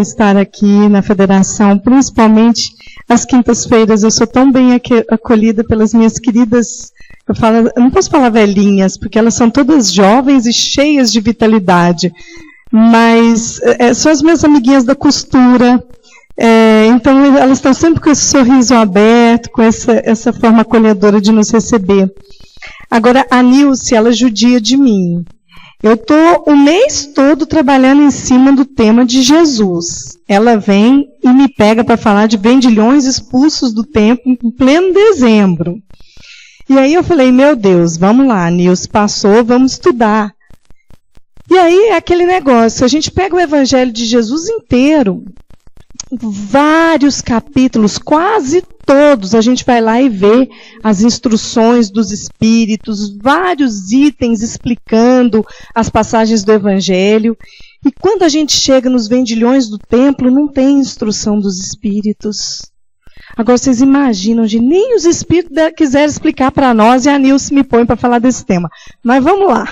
estar aqui na Federação, principalmente às quintas-feiras. Eu sou tão bem acolhida pelas minhas queridas, eu não posso falar velhinhas, porque elas são todas jovens e cheias de vitalidade, mas são as minhas amiguinhas da costura. Então, elas estão sempre com esse sorriso aberto, com essa forma acolhedora de nos receber. Agora, a Nilce, ela judia de mim. Eu estou o mês todo trabalhando em cima do tema de Jesus. Ela vem e me pega para falar de vendilhões expulsos do templo em pleno dezembro. E aí eu falei, meu Deus, vamos lá, Nilce passou, vamos estudar. E aí é aquele negócio, a gente pega o Evangelho de Jesus inteiro, vários capítulos, quase todos, a gente vai lá e vê as instruções dos Espíritos, vários itens explicando as passagens do Evangelho. E quando a gente chega nos vendilhões do templo, não tem instrução dos Espíritos. Agora vocês imaginam, gente, nem os Espíritos quiseram explicar para nós, e a Nilce me põe para falar desse tema. Mas vamos lá.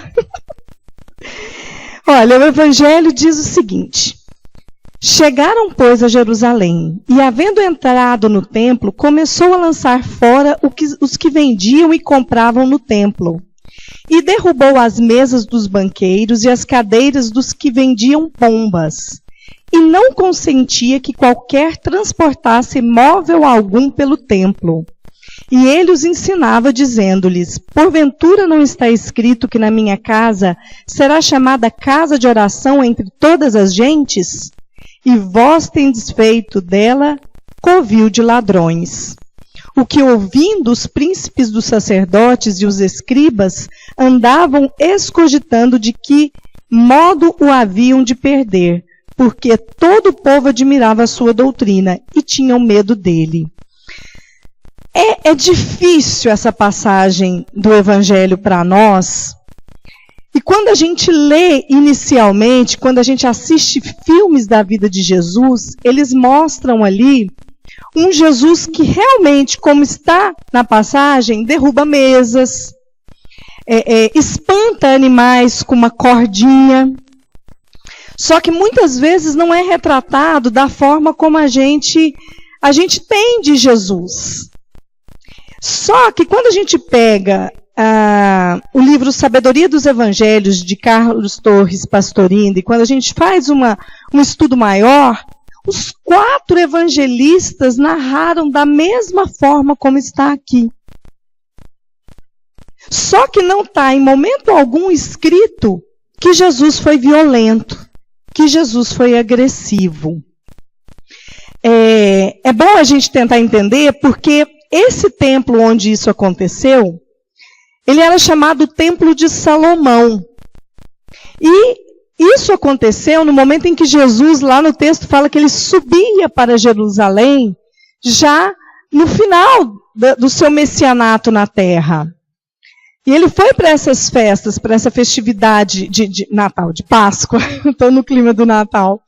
Olha, o Evangelho diz o seguinte: chegaram, pois, a Jerusalém, e, havendo entrado no templo, começou a lançar fora os que vendiam e compravam no templo. E derrubou as mesas dos banqueiros e as cadeiras dos que vendiam pombas. E não consentia que qualquer transportasse móvel algum pelo templo. E ele os ensinava, dizendo-lhes: porventura não está escrito que na minha casa será chamada casa de oração entre todas as gentes? E vós tendes feito dela covil de ladrões. O que, ouvindo os príncipes dos sacerdotes e os escribas, andavam escogitando de que modo o haviam de perder, porque todo o povo admirava a sua doutrina e tinham medo dele. É difícil essa passagem do Evangelho para nós. E quando a gente lê inicialmente, quando a gente assiste filmes da vida de Jesus, eles mostram ali um Jesus que realmente, como está na passagem, derruba mesas, espanta animais com uma cordinha. Só que muitas vezes não é retratado da forma como a gente tem de Jesus. Só que quando a gente pega o livro Sabedoria dos Evangelhos, de Carlos Torres Pastorini, e quando a gente faz um estudo maior, os 4 evangelistas narraram da mesma forma como está aqui. Só que não está em momento algum escrito que Jesus foi violento, que Jesus foi agressivo. É bom a gente tentar entender, porque esse templo onde isso aconteceu, ele era chamado Templo de Salomão. E isso aconteceu no momento em que Jesus, lá no texto, fala que ele subia para Jerusalém, já no final do seu messianato na terra. E ele foi para essas festas, para essa festividade de Natal, de Páscoa. Estou no clima do Natal.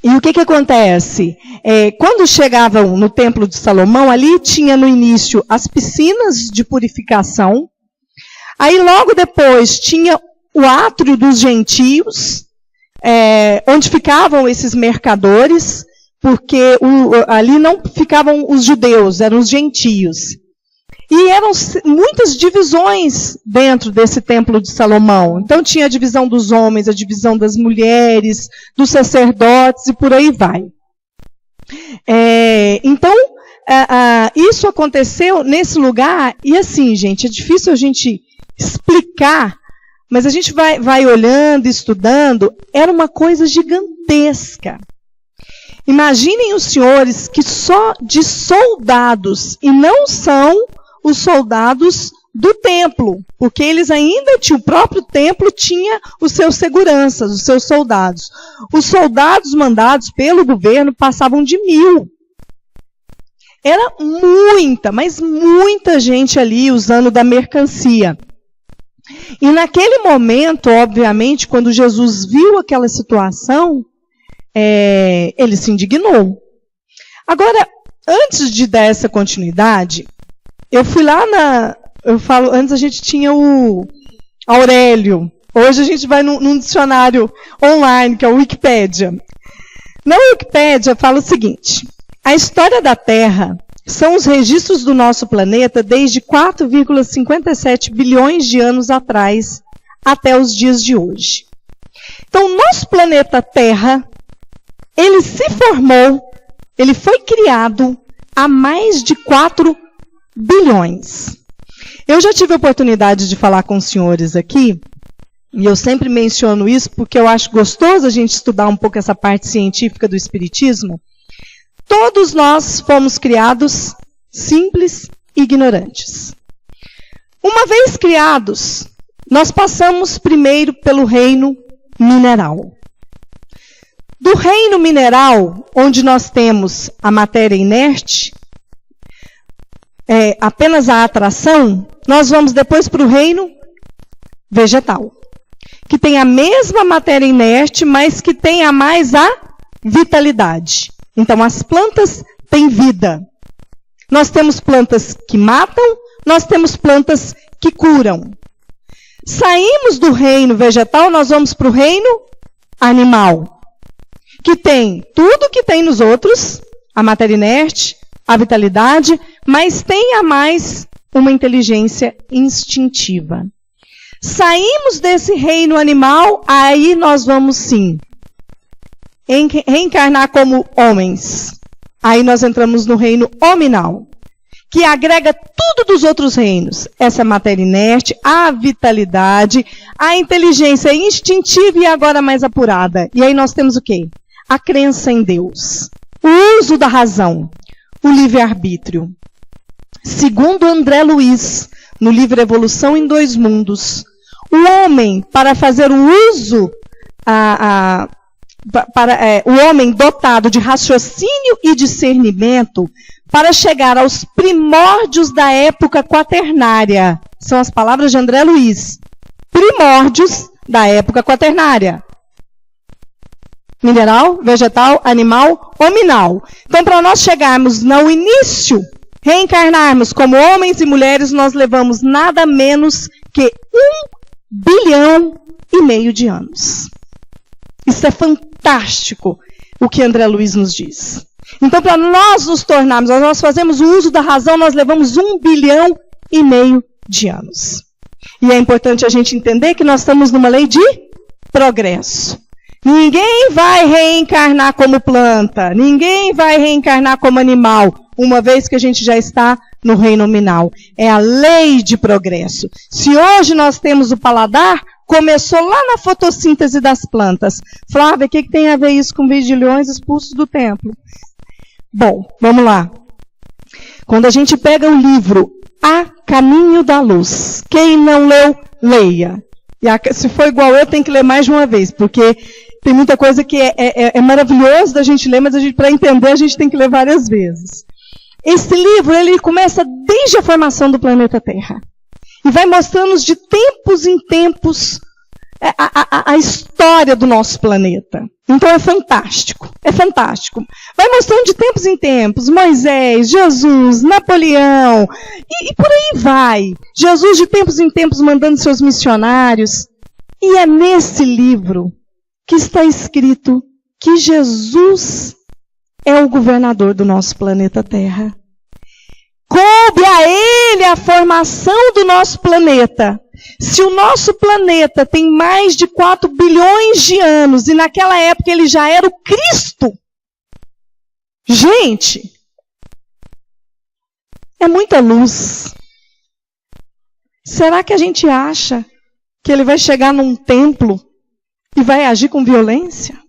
E o que acontece? Quando chegavam no Templo de Salomão, ali tinha no início as piscinas de purificação. Aí logo depois tinha o átrio dos gentios, onde ficavam esses mercadores, porque ali não ficavam os judeus, eram os gentios. E eram muitas divisões dentro desse Templo de Salomão. Então tinha a divisão dos homens, a divisão das mulheres, dos sacerdotes e por aí vai. Então, isso aconteceu nesse lugar, e assim, gente, é difícil a gente explicar, mas a gente vai olhando, estudando, era uma coisa gigantesca. Imaginem os senhores que só de soldados, e não são os soldados do templo, porque eles ainda tinham, o próprio templo tinha os seus seguranças, os seus soldados. Os soldados mandados pelo governo passavam de 1000. Era muita, mas muita gente ali usando da mercancia. E naquele momento, obviamente, quando Jesus viu aquela situação, ele se indignou. Agora, antes de dar essa continuidade, eu fui lá antes a gente tinha o Aurélio. Hoje a gente vai num dicionário online, que é o Wikipédia. Na Wikipédia fala o seguinte: a história da Terra são os registros do nosso planeta desde 4,57 bilhões de anos atrás até os dias de hoje. Então, o nosso planeta Terra, ele se formou, ele foi criado há mais de 4 bilhões. Eu já tive a oportunidade de falar com os senhores aqui, e eu sempre menciono isso porque eu acho gostoso a gente estudar um pouco essa parte científica do espiritismo. Todos nós fomos criados simples e ignorantes. Uma vez criados, nós passamos primeiro pelo reino mineral. Do reino mineral, onde nós temos a matéria inerte, apenas a atração, nós vamos depois para o reino vegetal, que tem a mesma matéria inerte, mas que tem a mais a vitalidade. Então, as plantas têm vida. Nós temos plantas que matam, nós temos plantas que curam. Saímos do reino vegetal, nós vamos para o reino animal, que tem tudo que tem nos outros, a matéria inerte, a vitalidade, mas tem a mais uma inteligência instintiva. Saímos desse reino animal, aí nós vamos sim reencarnar como homens. Aí nós entramos no reino hominal, que agrega tudo dos outros reinos. Essa matéria inerte, a vitalidade, a inteligência instintiva e agora mais apurada. E aí nós temos o quê? A crença em Deus. O uso da razão. O livre-arbítrio. Segundo André Luiz, no livro Evolução em Dois Mundos, o homem, para fazer o uso, o homem dotado de raciocínio e discernimento, para chegar aos primórdios da época quaternária. São as palavras de André Luiz. Primórdios da época quaternária. Mineral, vegetal, animal, hominal. Então, para nós chegarmos no início, reencarnarmos como homens e mulheres, nós levamos nada menos que 1,5 bilhão de anos. Isso é fantástico, o que André Luiz nos diz. Então, para nós nos tornarmos, nós fazemos o uso da razão, nós levamos 1,5 bilhão de anos. E é importante a gente entender que nós estamos numa lei de progresso. Ninguém vai reencarnar como planta, ninguém vai reencarnar como animal, uma vez que a gente já está no reino nominal. É a lei de progresso. Se hoje nós temos o paladar, começou lá na fotossíntese das plantas. Flávia, o que tem a ver isso com vendilhões expulsos do templo? Bom, vamos lá. Quando a gente pega o livro A Caminho da Luz, quem não leu, leia. E se for igual eu, tem que ler mais de uma vez, porque tem muita coisa que é maravilhoso da gente ler, mas para entender a gente tem que ler várias vezes. Esse livro, ele começa desde a formação do planeta Terra. E vai mostrando-nos de tempos em tempos a história do nosso planeta. Então é fantástico, é fantástico. Vai mostrando de tempos em tempos, Moisés, Jesus, Napoleão, e por aí vai. Jesus de tempos em tempos mandando seus missionários. E é nesse livro que está escrito que Jesus é o governador do nosso planeta Terra. Coube a ele a formação do nosso planeta. Se o nosso planeta tem mais de 4 bilhões de anos e naquela época ele já era o Cristo, gente, é muita luz. Será que a gente acha que ele vai chegar num templo e vai agir com violência?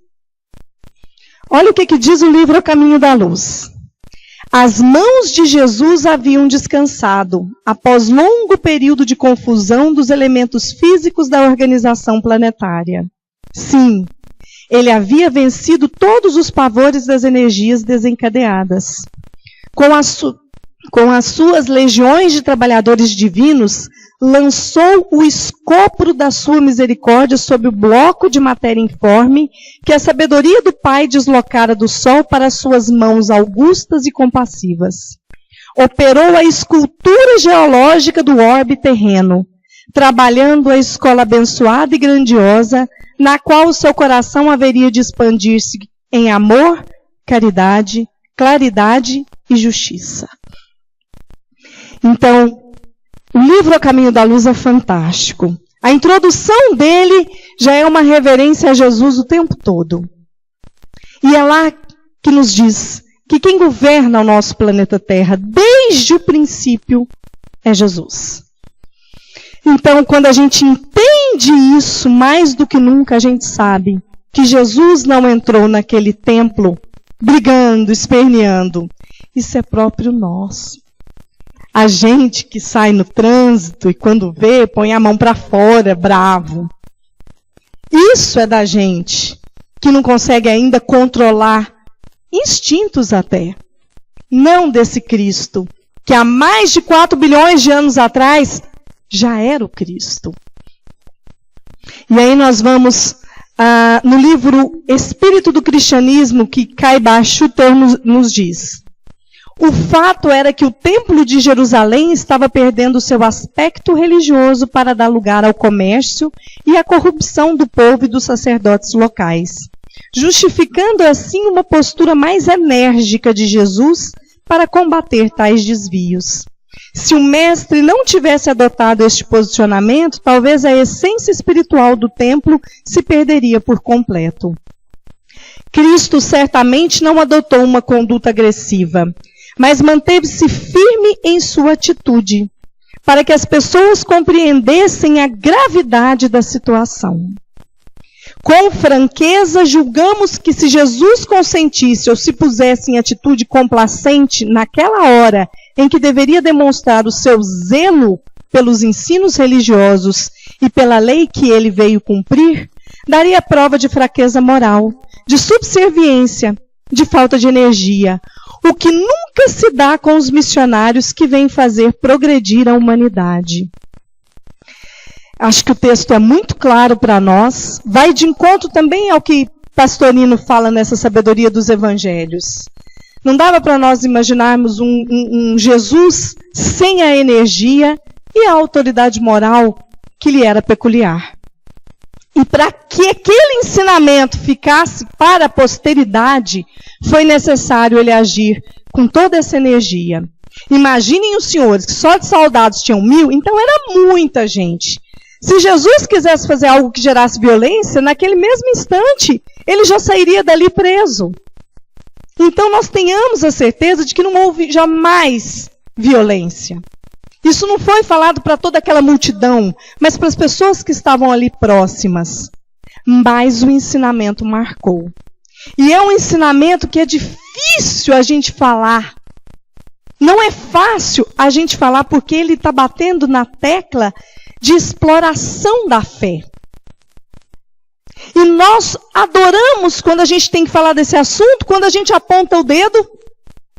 Olha o que diz o livro A Caminho da Luz. As mãos de Jesus haviam descansado, após longo período de confusão dos elementos físicos da organização planetária. Sim, ele havia vencido todos os pavores das energias desencadeadas. Com as suas legiões de trabalhadores divinos, lançou o escopro da sua misericórdia sobre o bloco de matéria informe que a sabedoria do Pai deslocara do sol para suas mãos augustas e compassivas. Operou a escultura geológica do orbe terreno, trabalhando a escola abençoada e grandiosa, na qual o seu coração haveria de expandir-se em amor, caridade, claridade e justiça. Então, o livro A Caminho da Luz é fantástico. A introdução dele já é uma reverência a Jesus o tempo todo. E é lá que nos diz que quem governa o nosso planeta Terra desde o princípio é Jesus. Então, quando a gente entende isso, mais do que nunca a gente sabe que Jesus não entrou naquele templo brigando, esperneando. Isso é próprio nosso. A gente que sai no trânsito e quando vê, põe a mão para fora, bravo. Isso é da gente que não consegue ainda controlar instintos até. Não desse Cristo, que há mais de 4 bilhões de anos atrás já era o Cristo. E aí nós vamos no livro Espírito do Cristianismo, que Caiba Schutter nos diz. O fato era que o templo de Jerusalém estava perdendo seu aspecto religioso para dar lugar ao comércio e à corrupção do povo e dos sacerdotes locais, justificando assim uma postura mais enérgica de Jesus para combater tais desvios. Se o mestre não tivesse adotado este posicionamento, talvez a essência espiritual do templo se perderia por completo. Cristo certamente não adotou uma conduta agressiva, mas manteve-se firme em sua atitude, para que as pessoas compreendessem a gravidade da situação. Com franqueza, julgamos que se Jesus consentisse ou se pusesse em atitude complacente naquela hora em que deveria demonstrar o seu zelo pelos ensinos religiosos e pela lei que ele veio cumprir, daria prova de fraqueza moral, de subserviência, de falta de energia, o que nunca se dá com os missionários que vêm fazer progredir a humanidade. Acho que o texto é muito claro para nós, vai de encontro também ao que Pastorino fala nessa sabedoria dos evangelhos. Não dava para nós imaginarmos um Jesus sem a energia e a autoridade moral que lhe era peculiar. E para que aquele ensinamento ficasse para a posteridade, foi necessário ele agir com toda essa energia. Imaginem os senhores, que só de soldados tinham 1000, então era muita gente. Se Jesus quisesse fazer algo que gerasse violência, naquele mesmo instante, ele já sairia dali preso. Então nós tenhamos a certeza de que não houve jamais violência. Isso não foi falado para toda aquela multidão, mas para as pessoas que estavam ali próximas. Mas o ensinamento marcou. E é um ensinamento que é difícil a gente falar. Não é fácil a gente falar porque ele está batendo na tecla de exploração da fé. E nós adoramos quando a gente tem que falar desse assunto, quando a gente aponta o dedo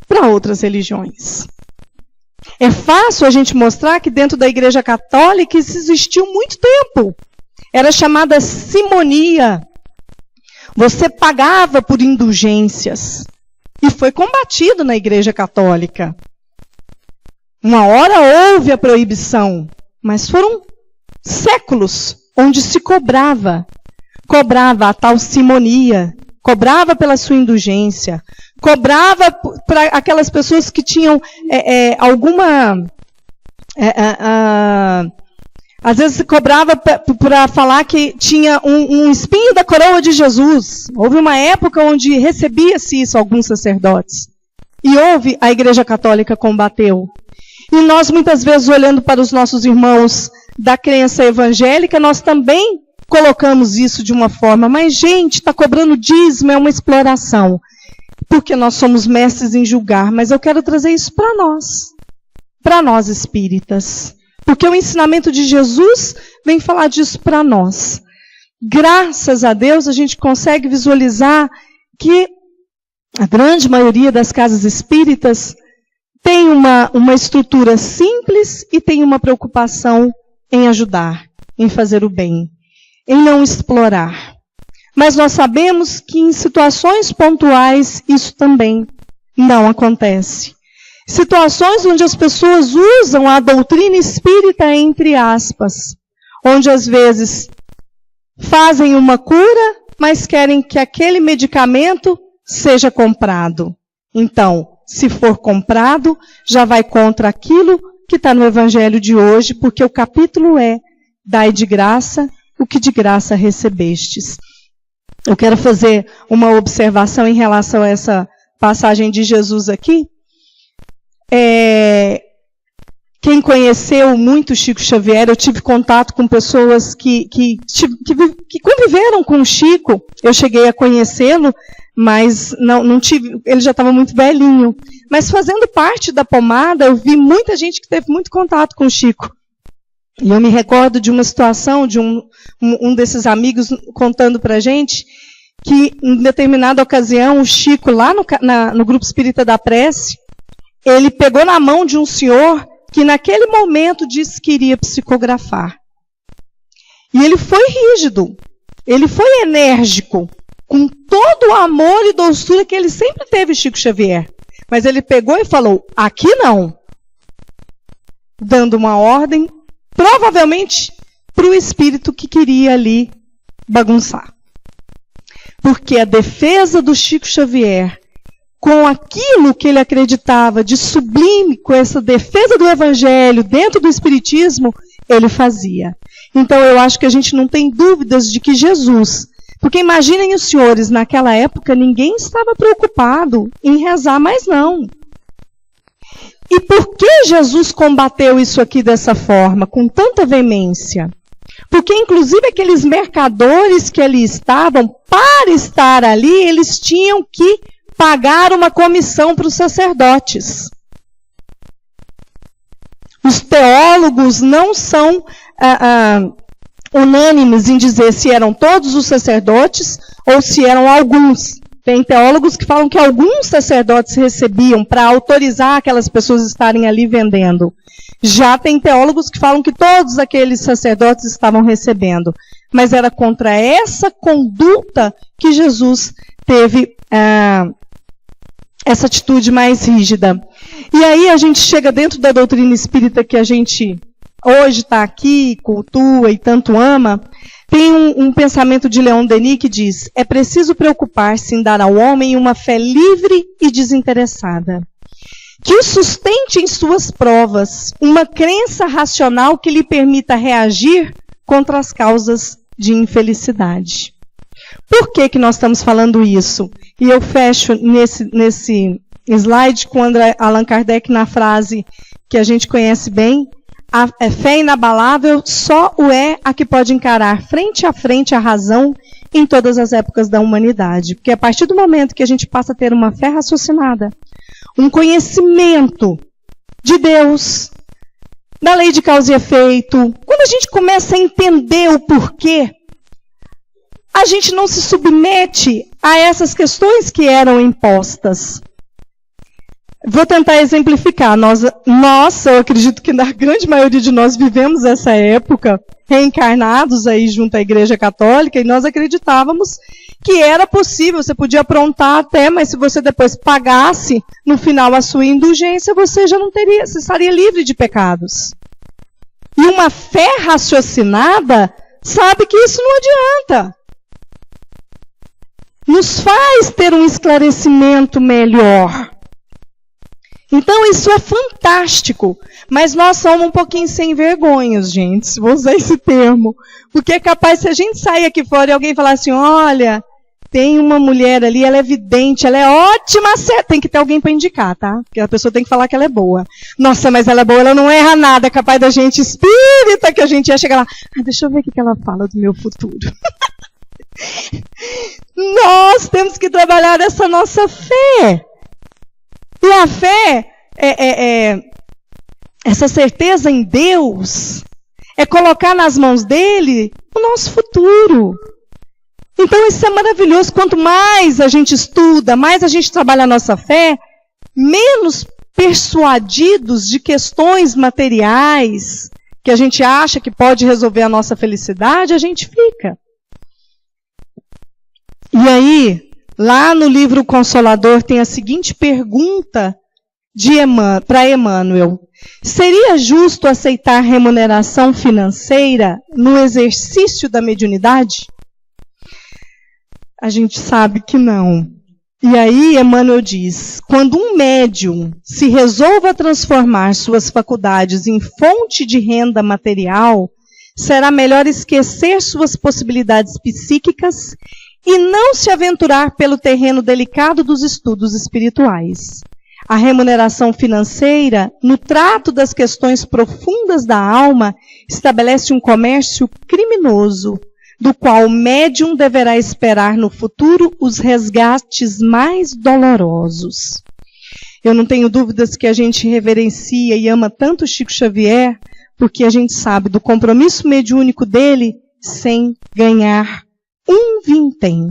para outras religiões. É fácil a gente mostrar que dentro da Igreja Católica isso existiu muito tempo. Era chamada simonia. Você pagava por indulgências. E foi combatido na Igreja Católica. Uma hora houve a proibição, mas foram séculos onde se cobrava. Cobrava a tal simonia, cobrava pela sua indulgência, cobrava para aquelas pessoas que tinham alguma... às vezes se cobrava para falar que tinha um espinho da coroa de Jesus. Houve uma época onde recebia-se isso alguns sacerdotes. E a Igreja Católica combateu. E nós muitas vezes olhando para os nossos irmãos da crença evangélica, nós também colocamos isso de uma forma, mas gente, está cobrando dízimo, é uma exploração. Porque nós somos mestres em julgar, mas eu quero trazer isso para nós espíritas. Porque o ensinamento de Jesus vem falar disso para nós. Graças a Deus a gente consegue visualizar que a grande maioria das casas espíritas tem uma estrutura simples e tem uma preocupação em ajudar, em fazer o bem, em não explorar. Mas nós sabemos que em situações pontuais isso também não acontece. Situações onde as pessoas usam a doutrina espírita entre aspas, onde às vezes fazem uma cura, mas querem que aquele medicamento seja comprado. Então, se for comprado, já vai contra aquilo que está no Evangelho de hoje, porque o capítulo é: dai de graça o que de graça recebestes. Eu quero fazer uma observação em relação a essa passagem de Jesus aqui. Quem conheceu muito Chico Xavier, eu tive contato com pessoas que conviveram com o Chico. Eu cheguei a conhecê-lo, mas não tive, ele já estava muito velhinho. Mas fazendo parte da pomada, eu vi muita gente que teve muito contato com o Chico. E eu me recordo de uma situação de um desses amigos contando para a gente que, em determinada ocasião, o Chico, lá no Grupo Espírita da Prece, ele pegou na mão de um senhor que naquele momento disse que iria psicografar. E ele foi rígido, ele foi enérgico, com todo o amor e doçura que ele sempre teve, Chico Xavier. Mas ele pegou e falou: aqui não. Dando uma ordem, provavelmente, para o espírito que queria ali bagunçar. Porque a defesa do Chico Xavier, com aquilo que ele acreditava de sublime, com essa defesa do Evangelho dentro do Espiritismo, ele fazia. Então eu acho que a gente não tem dúvidas de que Jesus, porque imaginem os senhores, naquela época ninguém estava preocupado em rezar mais não. E por que Jesus combateu isso aqui dessa forma, com tanta veemência? Porque inclusive aqueles mercadores que ali estavam, para estar ali, eles tinham que pagar uma comissão para os sacerdotes. Os teólogos não são unânimes em dizer se eram todos os sacerdotes ou se eram alguns. Tem teólogos que falam que alguns sacerdotes recebiam para autorizar aquelas pessoas estarem ali vendendo. Já tem teólogos que falam que todos aqueles sacerdotes estavam recebendo. Mas era contra essa conduta que Jesus teve essa atitude mais rígida. E aí a gente chega dentro da doutrina espírita que a gente hoje está aqui, cultua e tanto ama. Tem um pensamento de Leon Denis que diz: é preciso preocupar-se em dar ao homem uma fé livre e desinteressada, que o sustente em suas provas, uma crença racional que lhe permita reagir contra as causas de infelicidade. Por que nós estamos falando isso? E eu fecho nesse slide com Allan Kardec na frase que a gente conhece bem: a fé inabalável só o é a que pode encarar frente a frente a razão em todas as épocas da humanidade. Porque a partir do momento que a gente passa a ter uma fé raciocinada, um conhecimento de Deus, da lei de causa e efeito, quando a gente começa a entender o porquê, a gente não se submete a essas questões que eram impostas. Vou tentar exemplificar. Eu acredito que na grande maioria de nós vivemos essa época, reencarnados aí junto à Igreja Católica, e nós acreditávamos que era possível, você podia aprontar até, mas se você depois pagasse, no final, a sua indulgência, você estaria livre de pecados. E uma fé raciocinada sabe que isso não adianta. Nos faz ter um esclarecimento melhor. Então isso é fantástico, mas nós somos um pouquinho sem vergonhas, gente, se vou usar esse termo. Porque é capaz, se a gente sair aqui fora e alguém falar assim: olha, tem uma mulher ali, ela é vidente, ela é ótima, tem que ter alguém para indicar, tá? Porque a pessoa tem que falar que ela é boa. Nossa, mas ela é boa, ela não erra nada, é capaz da gente espírita, que a gente ia chegar lá: deixa eu ver o que ela fala do meu futuro. Nós temos que trabalhar essa nossa fé. E a fé, essa certeza em Deus, é colocar nas mãos dele o nosso futuro. Então isso é maravilhoso. Quanto mais a gente estuda, mais a gente trabalha a nossa fé, menos persuadidos de questões materiais, que a gente acha que pode resolver a nossa felicidade, a gente fica. E aí, lá no livro Consolador tem a seguinte pergunta para Emmanuel: seria justo aceitar remuneração financeira no exercício da mediunidade? A gente sabe que não. E aí Emmanuel diz, quando um médium se resolva transformar suas faculdades em fonte de renda material, será melhor esquecer suas possibilidades psíquicas e não se aventurar pelo terreno delicado dos estudos espirituais. A remuneração financeira, no trato das questões profundas da alma, estabelece um comércio criminoso, do qual o médium deverá esperar no futuro os resgates mais dolorosos. Eu não tenho dúvidas que a gente reverencia e ama tanto Chico Xavier, porque a gente sabe do compromisso mediúnico dele sem ganhar um vintém.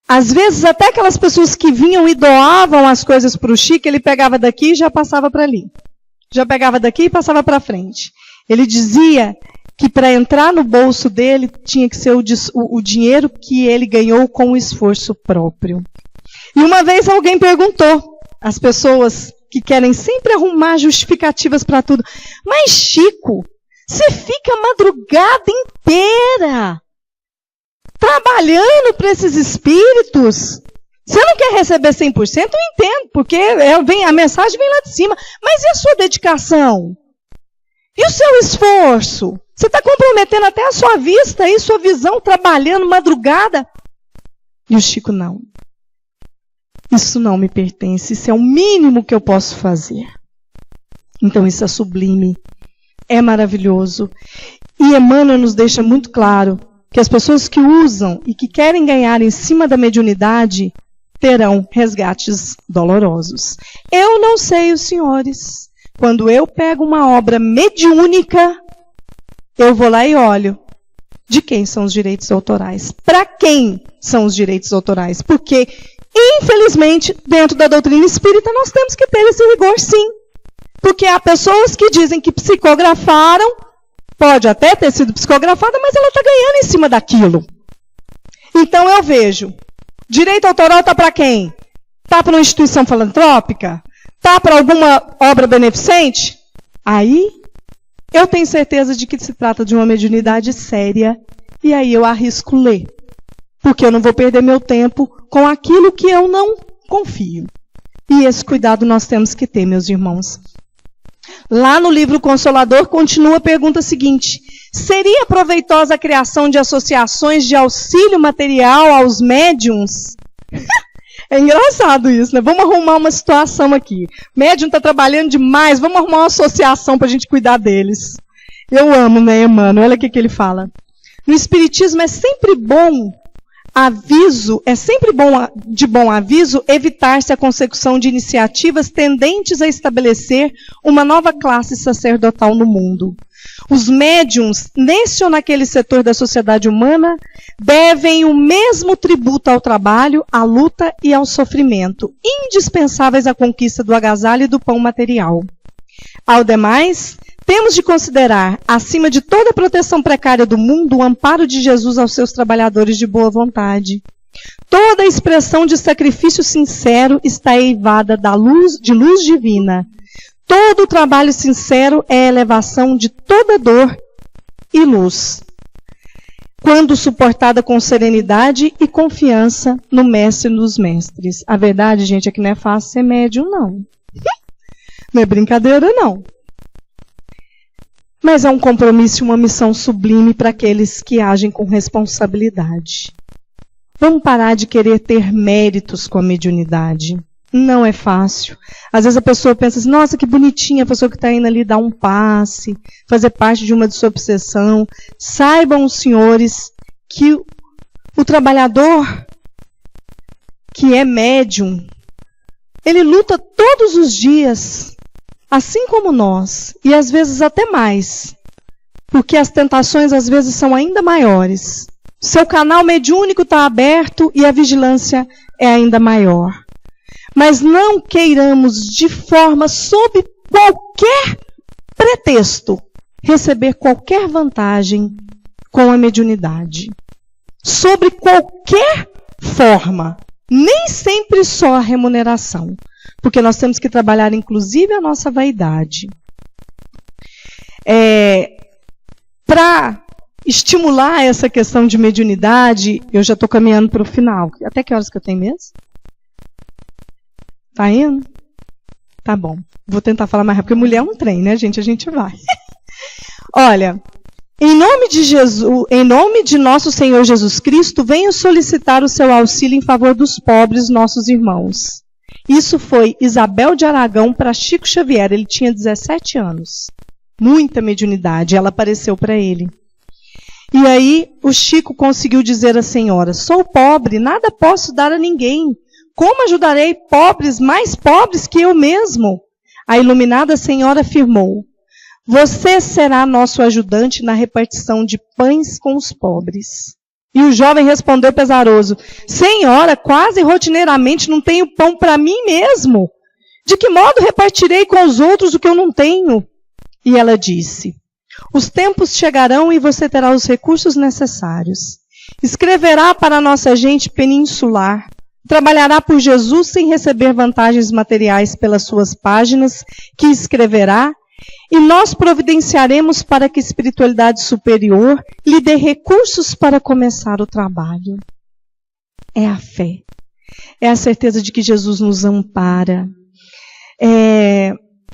Às vezes, até aquelas pessoas que vinham e doavam as coisas para o Chico, ele pegava daqui e já passava para ali. Já pegava daqui e passava para frente. Ele dizia que para entrar no bolso dele tinha que ser o dinheiro que ele ganhou com o esforço próprio. E uma vez alguém perguntou, as pessoas que querem sempre arrumar justificativas para tudo, mas Chico, você fica a madrugada inteira trabalhando para esses espíritos. Você não quer receber 100%? Eu entendo, porque a mensagem vem lá de cima. Mas e a sua dedicação? E o seu esforço? Você está comprometendo até a sua vista e sua visão trabalhando madrugada? E o Chico, não. Isso não me pertence, isso é o mínimo que eu posso fazer. Então isso é sublime, é maravilhoso. E Emmanuel nos deixa muito claro que as pessoas que usam e que querem ganhar em cima da mediunidade terão resgates dolorosos. Eu não sei os senhores. Quando eu pego uma obra mediúnica, eu vou lá e olho de quem são os direitos autorais. Para quem são os direitos autorais? Porque, infelizmente, dentro da doutrina espírita, nós temos que ter esse rigor, sim. Porque há pessoas que dizem que psicografaram, pode até ter sido psicografada, mas ela está ganhando em cima daquilo. Então eu vejo, direito autoral está para quem? Está para uma instituição filantrópica? Está para alguma obra beneficente? Aí eu tenho certeza de que se trata de uma mediunidade séria, e aí eu arrisco ler. Porque eu não vou perder meu tempo com aquilo que eu não confio. E esse cuidado nós temos que ter, meus irmãos. Lá no livro Consolador, continua a pergunta seguinte: seria proveitosa a criação de associações de auxílio material aos médiuns? É engraçado isso, né? Vamos arrumar uma situação aqui. O médium está trabalhando demais, vamos arrumar uma associação para a gente cuidar deles. Eu amo, né, Emmanuel? Olha o que ele fala. No Espiritismo é sempre bom de bom aviso evitar-se a consecução de iniciativas tendentes a estabelecer uma nova classe sacerdotal no mundo. Os médiuns, nesse ou naquele setor da sociedade humana, devem o mesmo tributo ao trabalho, à luta e ao sofrimento, indispensáveis à conquista do agasalho e do pão material. Ao demais, temos de considerar, acima de toda a proteção precária do mundo, o amparo de Jesus aos seus trabalhadores de boa vontade. Toda a expressão de sacrifício sincero está eivada de luz divina. Todo o trabalho sincero é a elevação de toda dor e luz, quando suportada com serenidade e confiança no mestre dos mestres. A verdade, gente, é que não é fácil ser médium, não. Não é brincadeira, não. Mas é um compromisso e uma missão sublime para aqueles que agem com responsabilidade. Vamos parar de querer ter méritos com a mediunidade. Não é fácil. Às vezes a pessoa pensa assim, nossa, que bonitinha a pessoa que está indo ali dar um passe, fazer parte de uma desobsessão. Saibam os senhores que o trabalhador que é médium, ele luta todos os dias, assim como nós, e às vezes até mais, porque as tentações às vezes são ainda maiores. Seu canal mediúnico está aberto e a vigilância é ainda maior. Mas não queiramos de forma, sob qualquer pretexto, receber qualquer vantagem com a mediunidade. Sobre qualquer forma, nem sempre só a remuneração. Porque nós temos que trabalhar, inclusive, a nossa vaidade. Para estimular essa questão de mediunidade, eu já estou caminhando para o final. Até que horas que eu tenho mesmo? Tá indo? Tá bom. Vou tentar falar mais rápido, porque mulher é um trem, né, gente? A gente vai. Olha, em nome de nosso Senhor Jesus Cristo, venho solicitar o seu auxílio em favor dos pobres, nossos irmãos. Isso foi Isabel de Aragão para Chico Xavier. Ele tinha 17 anos. Muita mediunidade. Ela apareceu para ele. E aí o Chico conseguiu dizer à senhora: sou pobre, nada posso dar a ninguém. Como ajudarei pobres, mais pobres que eu mesmo? A iluminada senhora afirmou: você será nosso ajudante na repartição de pães com os pobres. E o jovem respondeu pesaroso: senhora, quase rotineiramente não tenho pão para mim mesmo. De que modo repartirei com os outros o que eu não tenho? E ela disse: os tempos chegarão e você terá os recursos necessários. Escreverá para a nossa gente peninsular. Trabalhará por Jesus sem receber vantagens materiais pelas suas páginas que escreverá, e nós providenciaremos para que a espiritualidade superior lhe dê recursos para começar o trabalho. É a fé. É a certeza de que Jesus nos ampara.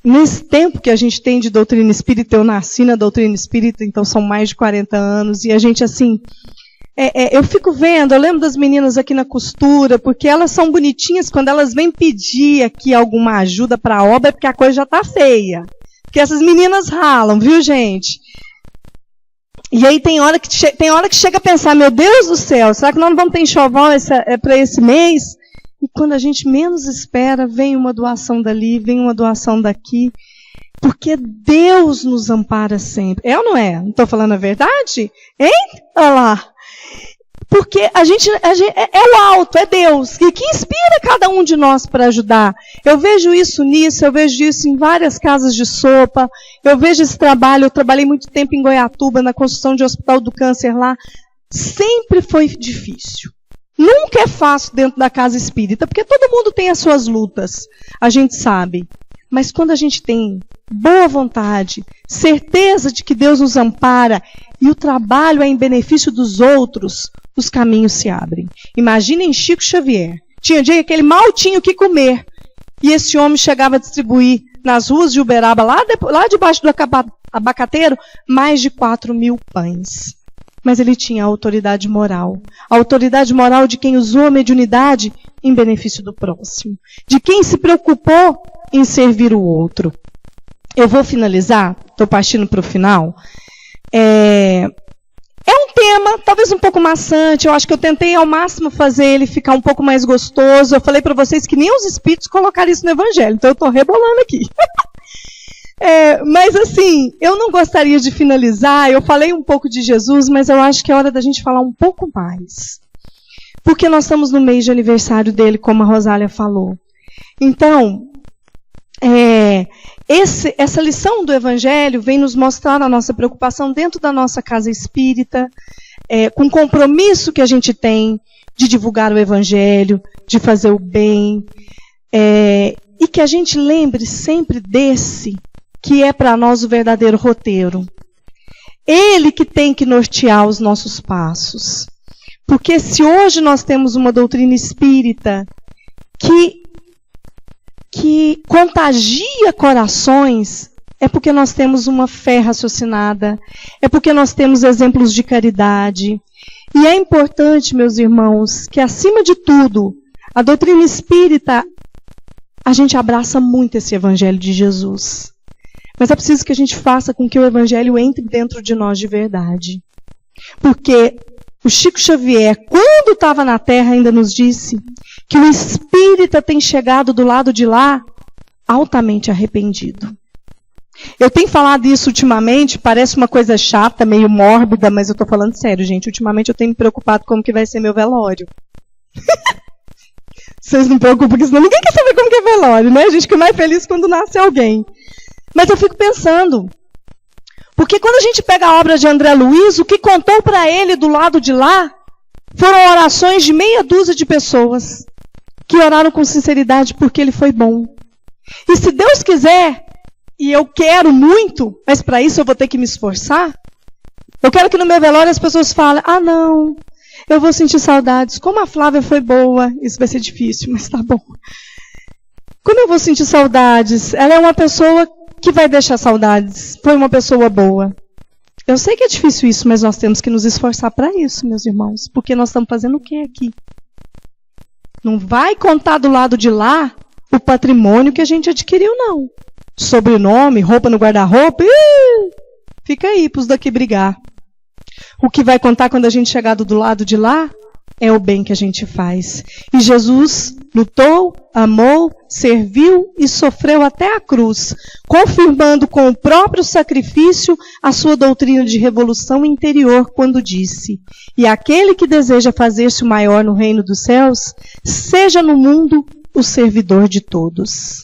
Nesse tempo que a gente tem de doutrina espírita, eu nasci na doutrina espírita, então são mais de 40 anos, e a gente assim, eu fico vendo, eu lembro das meninas aqui na costura, porque elas são bonitinhas, quando elas vêm pedir aqui alguma ajuda para a obra, é porque a coisa já está feia. Porque essas meninas ralam, viu, gente? E aí tem hora que chega a pensar, meu Deus do céu, será que nós não vamos ter enxoval para esse mês? E quando a gente menos espera, vem uma doação dali, vem uma doação daqui. Porque Deus nos ampara sempre. É ou não é? Não estou falando a verdade? Hein? Olha lá. Porque a gente é o alto, é Deus, que inspira cada um de nós para ajudar. Eu vejo isso nisso, eu vejo isso em várias casas de sopa, eu vejo esse trabalho, eu trabalhei muito tempo em Goiatuba, na construção de hospital do câncer lá. Sempre foi difícil. Nunca é fácil dentro da casa espírita, porque todo mundo tem as suas lutas, a gente sabe. Mas quando a gente tem boa vontade, certeza de que Deus nos ampara e o trabalho é em benefício dos outros, os caminhos se abrem. Imaginem Chico Xavier. Tinha dia que ele mal tinha o que comer. E esse homem chegava a distribuir nas ruas de Uberaba, lá debaixo do abacateiro, mais de 4.000 pães. Mas ele tinha a autoridade moral. A autoridade moral de quem usou a mediunidade em benefício do próximo. De quem se preocupou em servir o outro. Eu vou finalizar, estou partindo para o final. É um tema talvez um pouco maçante, eu acho que eu tentei ao máximo fazer ele ficar um pouco mais gostoso. Eu falei para vocês que nem os espíritos colocaram isso no Evangelho, então eu estou rebolando aqui. Mas assim, eu não gostaria de finalizar, eu falei um pouco de Jesus, mas eu acho que é hora da gente falar um pouco mais. Porque nós estamos no mês de aniversário dele, como a Rosália falou. Então, essa lição do Evangelho vem nos mostrar a nossa preocupação dentro da nossa casa espírita, com o compromisso que a gente tem de divulgar o Evangelho, de fazer o bem, e que a gente lembre sempre desse, que é para nós o verdadeiro roteiro. Ele que tem que nortear os nossos passos. Porque se hoje nós temos uma doutrina espírita que contagia corações, é porque nós temos uma fé raciocinada, é porque nós temos exemplos de caridade. E é importante, meus irmãos, que acima de tudo, a doutrina espírita, a gente abraça muito esse Evangelho de Jesus. Mas é preciso que a gente faça com que o Evangelho entre dentro de nós de verdade. Porque o Chico Xavier, quando estava na Terra, ainda nos disse que o espírita tem chegado do lado de lá altamente arrependido. Eu tenho falado isso ultimamente, parece uma coisa chata, meio mórbida, mas eu estou falando sério, gente. Ultimamente eu tenho me preocupado como que vai ser meu velório. Vocês não preocupam, porque senão ninguém quer saber como que é velório, né? A gente fica mais feliz quando nasce alguém. Mas eu fico pensando, porque quando a gente pega a obra de André Luiz, o que contou para ele do lado de lá foram orações de meia dúzia de pessoas que oraram com sinceridade porque ele foi bom. E se Deus quiser, e eu quero muito, mas para isso eu vou ter que me esforçar, Eu quero que no meu velório as pessoas falem, não, eu vou sentir saudades. Como a Flávia foi boa, isso vai ser difícil, mas tá bom. Como eu vou sentir saudades? Ela é uma pessoa que vai deixar saudades. Foi uma pessoa boa. Eu sei que é difícil isso, mas nós temos que nos esforçar para isso, meus irmãos. Porque nós estamos fazendo o que aqui? Não vai contar do lado de lá o patrimônio que a gente adquiriu, não. Sobrenome, roupa no guarda-roupa, fica aí para os daqui brigar. O que vai contar quando a gente chegar do lado de lá é o bem que a gente faz. E Jesus lutou, amou, serviu e sofreu até a cruz, confirmando com o próprio sacrifício a sua doutrina de revolução interior quando disse: e aquele que deseja fazer-se o maior no reino dos céus, seja no mundo o servidor de todos.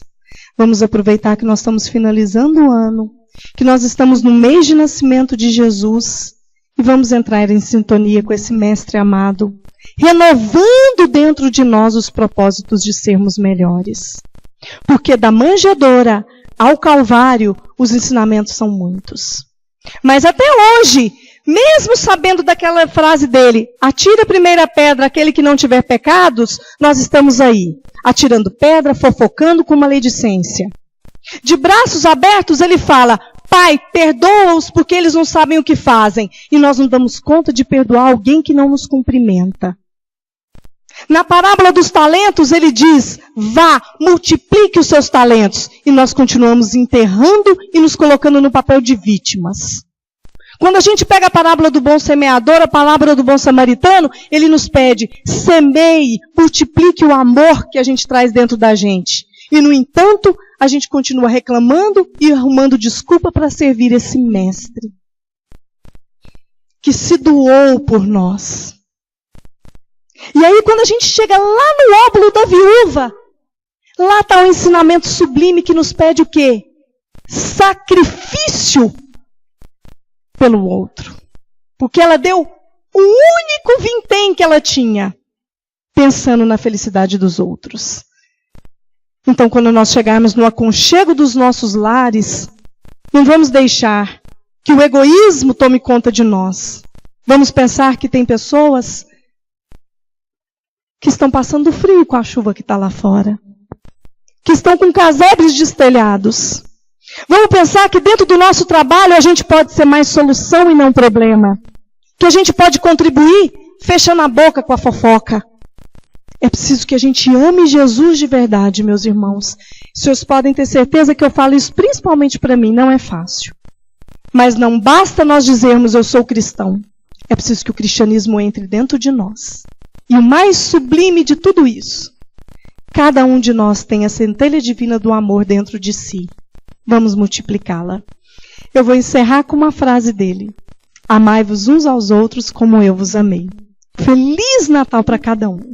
Vamos aproveitar que nós estamos finalizando o ano, que nós estamos no mês de nascimento de Jesus, e vamos entrar em sintonia com esse mestre amado, renovando dentro de nós os propósitos de sermos melhores. Porque da manjedoura ao Calvário, os ensinamentos são muitos. Mas até hoje, mesmo sabendo daquela frase dele, atira a primeira pedra aquele que não tiver pecados, nós estamos aí, atirando pedra, fofocando com maledicência. De braços abertos ele fala: Pai, perdoa-os porque eles não sabem o que fazem. E nós não damos conta de perdoar alguém que não nos cumprimenta. Na parábola dos talentos, ele diz: vá, multiplique os seus talentos. E nós continuamos enterrando e nos colocando no papel de vítimas. Quando a gente pega a parábola do bom semeador, a parábola do bom samaritano, ele nos pede: semeie, multiplique o amor que a gente traz dentro da gente. E, no entanto, a gente continua reclamando e arrumando desculpa para servir esse mestre que se doou por nós. E aí, quando a gente chega lá no óbolo da viúva, lá está o ensinamento sublime que nos pede o quê? Sacrifício pelo outro. Porque ela deu o único vintém que ela tinha, pensando na felicidade dos outros. Então, quando nós chegarmos no aconchego dos nossos lares, não vamos deixar que o egoísmo tome conta de nós. Vamos pensar que tem pessoas que estão passando frio com a chuva que está lá fora, que estão com casebres destelhados. Vamos pensar que dentro do nosso trabalho a gente pode ser mais solução e não problema. Que a gente pode contribuir fechando a boca com a fofoca. É preciso que a gente ame Jesus de verdade, meus irmãos. Os senhores podem ter certeza que eu falo isso principalmente para mim, não é fácil. Mas não basta nós dizermos eu sou cristão. É preciso que o cristianismo entre dentro de nós. E o mais sublime de tudo isso, cada um de nós tem a centelha divina do amor dentro de si. Vamos multiplicá-la. Eu vou encerrar com uma frase dele: amai-vos uns aos outros como eu vos amei. Feliz Natal para cada um.